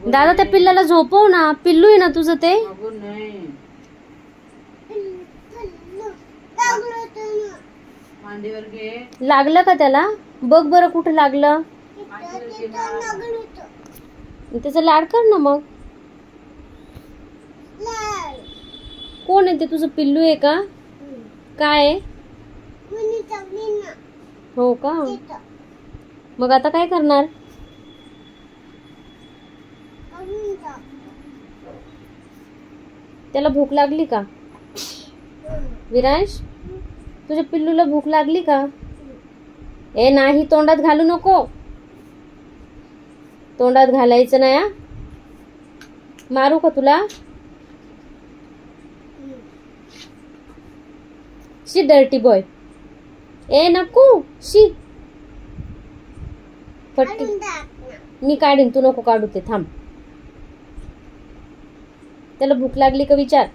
दादा त्या पिल्लाला झोपव ना, पिल्लू आहे ना तुझं ते. लागलं का त्याला? बघ बरं कुठे लागलं. त्याचा लाड कर ना मग. कोण आहे ते? तुझं पिल्लू आहे का? काय? हो का? मग आता काय करणार? त्याला भूक लागली का? विरांश, तुझ्या पिल्लूला भूक लागली का? ए नाही, तोंडात घालू नको. तोंडात घालायचं नाही. मारू का तुला? शी डर्टी बॉय. ए नको शी. पट्टी मी काढीन, तू नको काढू ते. थांब. त्याला भूक लागली का विचार.